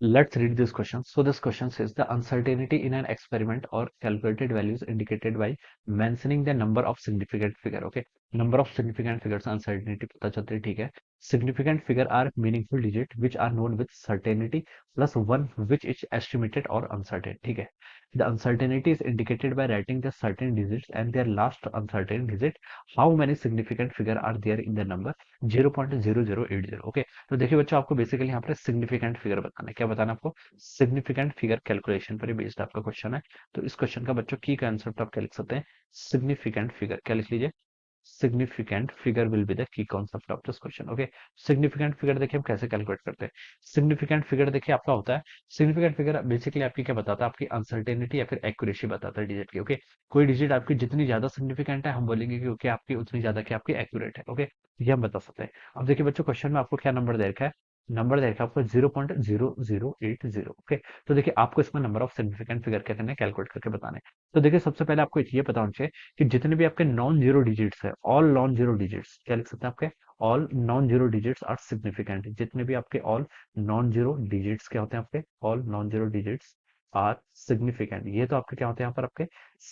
Let's read this question. So this question says the uncertainty in an experiment or calculated values indicated by mentioning the number of significant figure. Okay, number of significant figures uncertainty पता चलती है, ठीक है. Significant figure are meaningful digit which are known with certainty plus one which is estimated or uncertain. ठीक है. The uncertainty is indicated by writing the certain digits and their last uncertain digit. How many significant figure are there in the number 0.0080? Okay. तो देखिए बच्चों, आपको basically यहाँ पर significant figure बताना है. क्या बताना है आपको? सिग्निफिकेंट फिगर कैलकुलेशन पर बेस्ड आपका क्वेश्चन है. तो इस क्वेश्चन का बच्चों की कंसेप्ट आप क्या लिख सकते हैं? Significant figure. क्या लिख लीजिए? Significant figure will be the key concept of this question. Okay. Significant figure देखिए हम कैसे कैलकुलेट करते हैं. सिग्निफिकेंट फिगर देखिए आपका होता है, सिग्निफिकेंट फिगर बेसिकली आपकी क्या बताता है? आपकी अनसर्टेनिटी या फिर एक्यूरेसी बताता है डिजिट की. ओके. कोई डिजिट आपकी जितनी ज्यादा सिग्निफिकेंट है हम बोलेंगे कि ओके आपकी उतनी ज्यादा क्या आपकी एक्यूरेट है. ओके. ये हम बता सकते हैं. अब देखिए बच्चों, क्वेश्चन में आपको क्या नंबर दे रखा है? नंबर दे रखा है आपको 0.0080. ओके. तो देखिए आपको इसमें नंबर ऑफ सिग्निफिकेंट फिगर क्या करना है? कैलकुलेट करके बताना है. तो देखिए सबसे पहले आपको ये पता होना चाहिए कि जितने भी आपके नॉन जीरो डिजिट्स है, ऑल नॉन जीरो डिजिट्स, क्या लिख सकते हैं आपके? All non zero digits are significant. जितने भी आपके ऑल नॉन जीरो डिजिट्स क्या होते हैं आपके? All non zero digits are significant. ये तो आपके क्या होते हैं यहाँ पर? आपके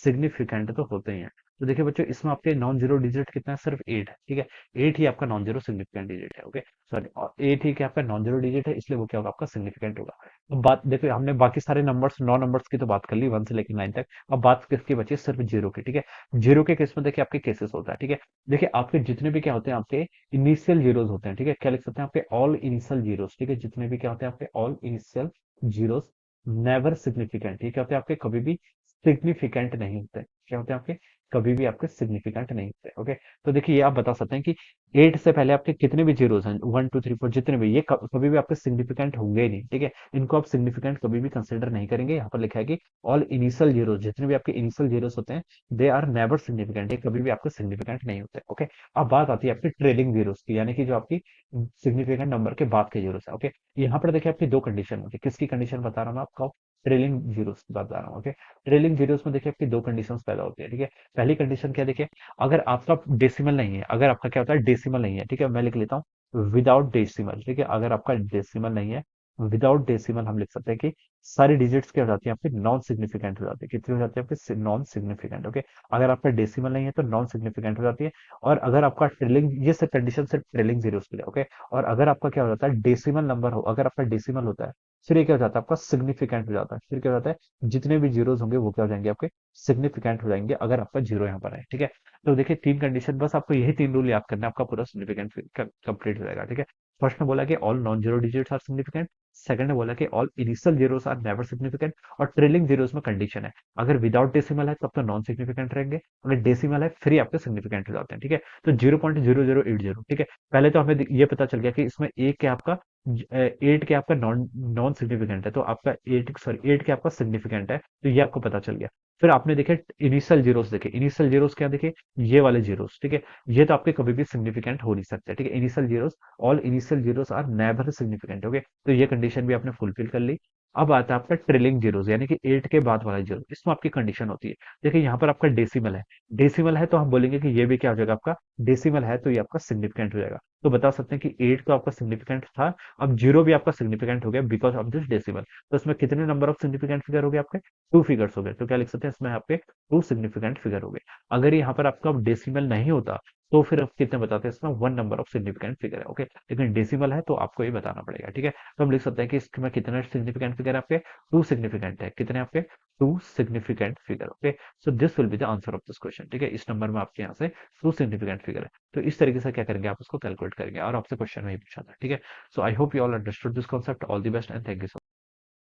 सिग्निफिकेंट तो होते ही हैं. तो देखिए बच्चों, इसमें आपके नॉन जीरो डिजिट कितना है? सिर्फ 8 है. ठीक है. 8 ही आपका नॉन जीरो सिग्निफिकेंट डिजिट है. ओके. सॉरी, 8 ही क्या आपका नॉन जीरो डिजिट है, इसलिए वो क्या होगा? आपका सिग्निफिकेंट होगा. अब बात देखो, हमने बाकी सारे नंबर्स, 9 नंबर्स की तो बात कर ली 1 से लेकर 9 तक. अब बात किसकी बची? सिर्फ जीरो की. ठीक है. जीरो के केस में देखिए आपके केसेस होता है. ठीक है. देखिए आपके जितने भी क्या होते हैं? आपके इनिशियल जीरोस होते हैं. ठीक है. क्या लिख सकते हैं? आपके ऑल इनिशियल जीरोस. ठीक है. जितने भी क्या होते हैं? आपके all initial zeros never significant. ये क्या होते हैं? आपके कभी भी सिग्निफिकेंट नहीं होते. क्या होते हैं आपके? कभी भी आपके सिग्निफिकेंट नहीं होते. ओके. तो देखिए ये आप बता सकते हैं कि 8 से पहले आपके कितने भी जीरोस हैं, 1 2 3 4 जितने भी, ये कभी भी आपके सिग्निफिकेंट होंगे ही नहीं. ठीक है. इनको आप सिग्निफिकेंट कभी भी कंसिडर नहीं करेंगे. यहाँ पर लिखा है कि ऑल इनिशियल जीरोस, जितने भी आपके इनिशियल जीरोस होते हैं, दे आर नेवर सिग्निफिकेंट. ये कभी भी आपके सिग्निफिकेंट नहीं होते. ओके. अब बात आती है आपकी ट्रेलिंग जीरोस की, यानी कि जो आपकी सिग्निफिकेंट नंबर के बाद के जीरोस है. ओके. यहाँ पर देखिए आपकी दो कंडीशन होती है. किसकी कंडीशन बता रहा हूँ मैं आपको? ट्रेलिंग जीरोस की बात बता रहा हूँ. ओके. ट्रेलिंग जीरोस में देखिए आपकी दो कंडीशंस पैदा होती है. ठीक है. पहली कंडीशन क्या देखिए? अगर आपका डेसिमल नहीं है, अगर आपका क्या होता है? डेसिमल नहीं है. ठीक है. मैं लिख लेता हूँ विदाउट डेसिमल. ठीक है. अगर आपका डेसिमल नहीं है, विदाउट डेसिमल हम लिख सकते हैं कि सारी डिजिट्स क्या हो जाती है? आपकी नॉन सिग्निफिकेंट हो जाती है. कितनी हो जाती है? आपकी नॉन सिग्निफिकेंट. ओके. अगर आपका डेसिमल नहीं है तो नॉन सिग्निफिकेंट हो जाती है. और अगर आपका ट्रिलिंग, ये सब कंडीशन सिर्फ ट्रिलिंग जीरोस के लिए. ओके. और अगर आपका क्या हो जाता है? डेसिमल नंबर हो, अगर आपका डेसिमल होता है, फिर ये क्या हो जाता है? आपका सिग्निफिकेंट हो जाता है. फिर क्या हो जाता है? जितने भी जीरोस होंगे वो क्या हो जाएंगे? आपके सिग्निफिकेंट हो जाएंगे, अगर आपका जीरो यहाँ पर है. ठीक है. तो देखिए तीन कंडीशन, बस आपको यही तीन रूल याद करना है, आपका पूरा सिग्निफिकेंट कंप्लीट हो जाएगा. ठीक है. फर्स्ट ने बोला कि all non zero digits are significant. Second ने बोला कि all initial zeros are never significant. और ट्रेलिंग जीरोस में कंडीशन है, अगर विदाउट डेसिमल है तब तो नॉन सिग्निफिकेंट रहेंगे, अगर डेसिमल है फिर ही आपके सिग्निफिकेंट हो जाते हैं. ठीक है. तो 0.0080. ठीक है. पहले तो हमें ये पता चल गया कि इसमें एक क्या आपका 8 के आपका नॉन नॉन सिग्निफिकेंट है, तो आपका 8, सॉरी 8 के आपका सिग्निफिकेंट है, तो ये आपको पता चल गया. फिर आपने देखे इनिशियल जीरोस, देखे इनिशियल जीरोस क्या देखे? ये वाले जीरोस. ठीक है. ये तो आपके कभी भी सिग्निफिकेंट हो नहीं सकते. ठीक है. Initial zeros, all initial zeros are never significant. Okay. तो ये कंडीशन भी आपने फुलफिल कर ली. अब आता है आपका ट्रिलिंग जीरोस, यानी कि 8 के बाद वाला जीरो. इसमें आपकी कंडीशन होती है, देखिए यहाँ पर आपका डेसिमल है. डेसिमल है तो हम बोलेंगे कि ये भी क्या हो जाएगा? आपका डेसिमल है तो ये आपका सिग्निफिकेंट हो जाएगा. तो बता सकते हैं कि 8 तो आपका सिग्निफिकेंट था, अब जीरो भी आपका सिग्निफिकेंट हो गया बिकॉज ऑफ दिस डेसिमल. तो इसमें कितने नंबर ऑफ सिग्निफिकेंट फिगर हो गए? आपके टू फिगर्स हो गए. तो क्या लिख सकते हैं? इसमें आपके टू सिग्निफिकेंट फिगर हो गए. अगर यहाँ पर आपका डेसिमल नहीं होता तो फिर आप कितने बताते हैं? इसमें one number of significant figure है. ओके. लेकिन डेसिमल है तो आपको ये बताना पड़ेगा. ठीक है. तो हम लिख सकते हैं कि इसमें कितने सिग्निफिकेंट फिगर आपके? टू सिग्निफिकेंट है. कितने आपके? Two significant figure. Okay. So this will be the answer of this question. ठीक है. इस नंबर में आपके यहाँ से टू सिग्निफिकेंट फिगर है. तो इस तरीके से क्या करेंगे? आप उसको कैलकुलेट करेंगे, और आपसे क्वेश्चन में ही पूछा था. ठीक है. So I hope you all understood this concept. All the best and thank you.